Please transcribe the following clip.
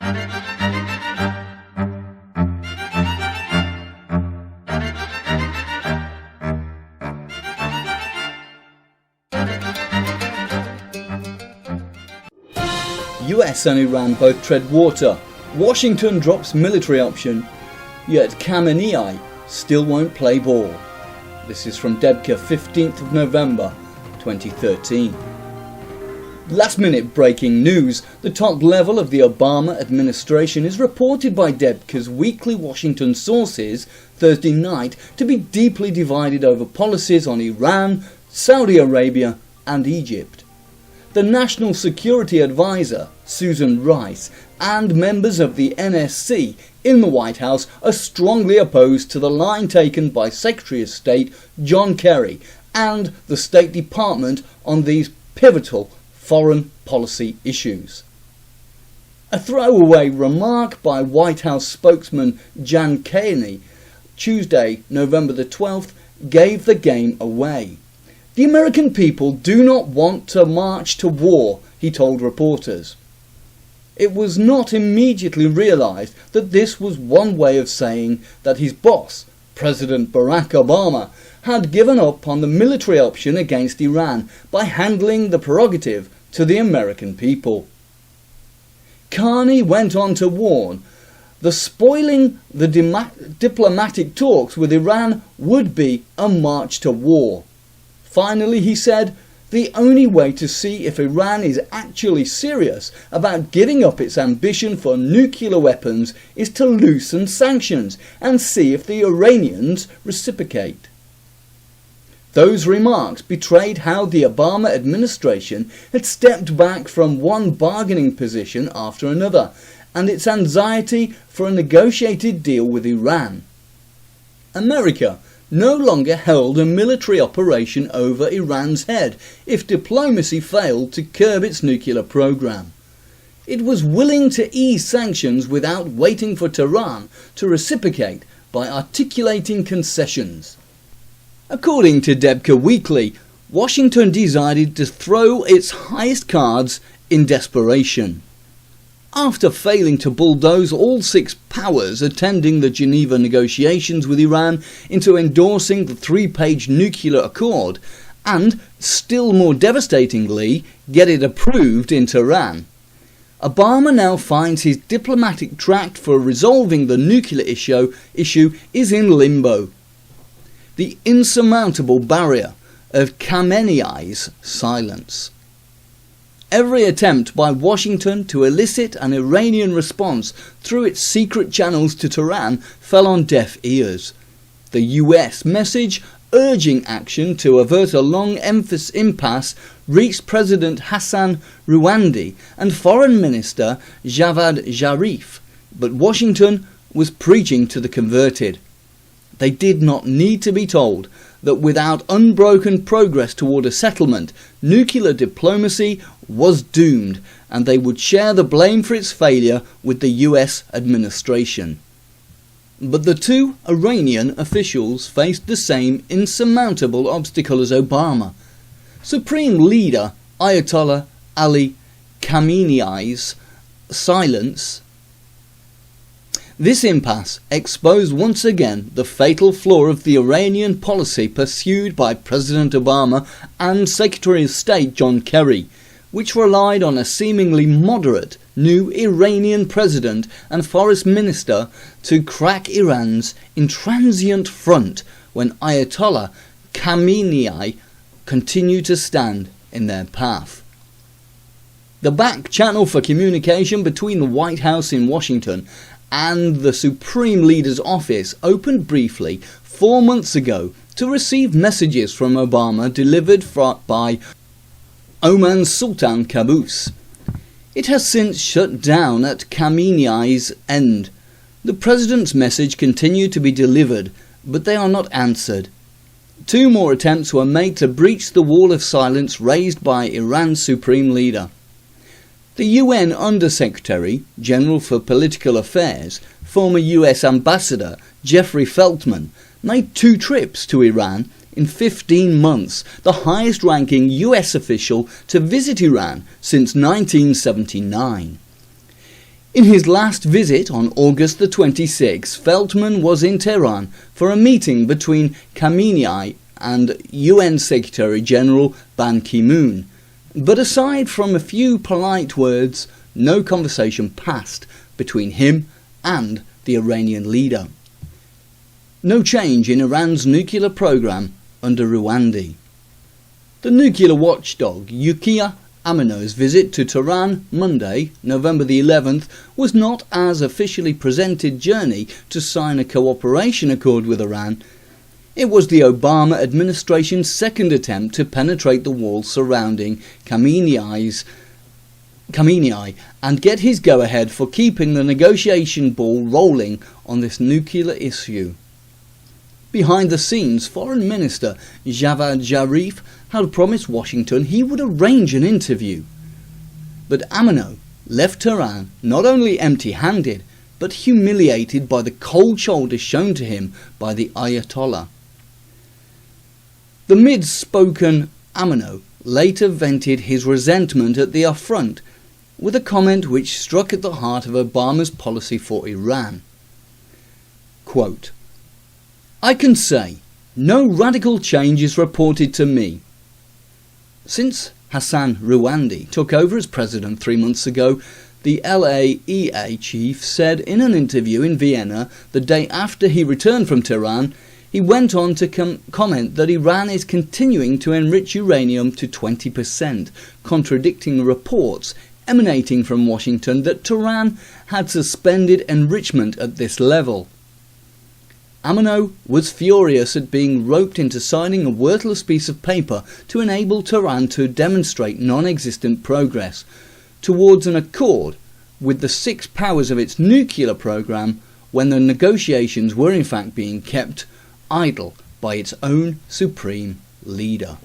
US and Iran both tread water. Washington drops military option, yet Khamenei still won't play ball. This is from Debka, 15th of November 2013. Last minute breaking news. The top level of the Obama administration is reported by Debka's weekly Washington sources Thursday night to be deeply divided over policies on Iran, Saudi Arabia and Egypt. The National Security Advisor, Susan Rice, and members of the NSC in the White House are strongly opposed to the line taken by Secretary of State John Kerry and the State Department on these pivotal foreign policy issues. A throwaway remark by White House spokesman Jan Carney Tuesday, November the 12th, gave the game away. The American people do not want to march to war, he told reporters. It was not immediately realised that this was one way of saying that his boss, President Barack Obama, had given up on the military option against Iran by handling the prerogative to the American people. Carney went on to warn the spoiling the diplomatic talks with Iran would be a march to war. Finally, he said, the only way to see if Iran is actually serious about giving up its ambition for nuclear weapons is to loosen sanctions and see if the Iranians reciprocate. Those remarks betrayed how the Obama administration had stepped back from one bargaining position after another, and its anxiety for a negotiated deal with Iran. America no longer held a military operation over Iran's head if diplomacy failed to curb its nuclear program. It was willing to ease sanctions without waiting for Tehran to reciprocate by articulating concessions. According to Debka Weekly, Washington decided to throw its highest cards in desperation. After failing to bulldoze all six powers attending the Geneva negotiations with Iran into endorsing the three-page nuclear accord, and, still more devastatingly, get it approved in Tehran, Obama now finds his diplomatic track for resolving the nuclear issue is in limbo. The insurmountable barrier of Khamenei's silence. Every attempt by Washington to elicit an Iranian response through its secret channels to Tehran fell on deaf ears. The US message urging action to avert a long impasse reached President Hassan Rouhani and Foreign Minister Javad Zarif, but Washington was preaching to the converted. They did not need to be told that without unbroken progress toward a settlement, nuclear diplomacy was doomed, and they would share the blame for its failure with the US administration. But the two Iranian officials faced the same insurmountable obstacle as Obama. Supreme Leader Ayatollah Ali Khamenei's silence. This impasse exposed once again the fatal flaw of the Iranian policy pursued by President Obama and Secretary of State John Kerry, which relied on a seemingly moderate new Iranian president and foreign minister to crack Iran's intransient front when Ayatollah Khamenei continued to stand in their path. The back channel for communication between the White House in Washington and the Supreme Leader's office opened briefly 4 months ago to receive messages from Obama delivered by Oman Sultan Qaboos. It has since shut down at Khamenei's end. The President's message continued to be delivered, but they are not answered. 2 more attempts were made to breach the wall of silence raised by Iran's Supreme Leader. The UN Under-Secretary General for Political Affairs, former US Ambassador Jeffrey Feltman, made 2 trips to Iran in 15 months, the highest-ranking US official to visit Iran since 1979. In his last visit on August the 26th, Feldman was in Tehran for a meeting between Khamenei and UN Secretary General Ban Ki-moon. But aside from a few polite words, no conversation passed between him and the Iranian leader. No change in Iran's nuclear program under Rouhani. The nuclear watchdog Yukiya Amino's visit to Tehran Monday, November the 11th, was not as officially presented journey to sign a cooperation accord with Iran. It was the Obama administration's second attempt to penetrate the wall surrounding Khamenei and get his go-ahead for keeping the negotiation ball rolling on this nuclear issue. Behind the scenes, Foreign Minister Javad Zarif had promised Washington he would arrange an interview. But Amino left Tehran not only empty-handed, but humiliated by the cold shoulder shown to him by the Ayatollah. The mid-spoken Amino later vented his resentment at the affront with a comment which struck at the heart of Obama's policy for Iran. Quote, "I can say, no radical change is reported to me. Since Hassan Rouhani took over as president 3 months ago, the LAEA chief said in an interview in Vienna the day after he returned from Tehran, he went on to comment that Iran is continuing to enrich uranium to 20%, contradicting reports emanating from Washington that Tehran had suspended enrichment at this level. Amino was furious at being roped into signing a worthless piece of paper to enable Tehran to demonstrate non-existent progress towards an accord with the 6 powers of its nuclear program when the negotiations were in fact being kept idle by its own supreme leader."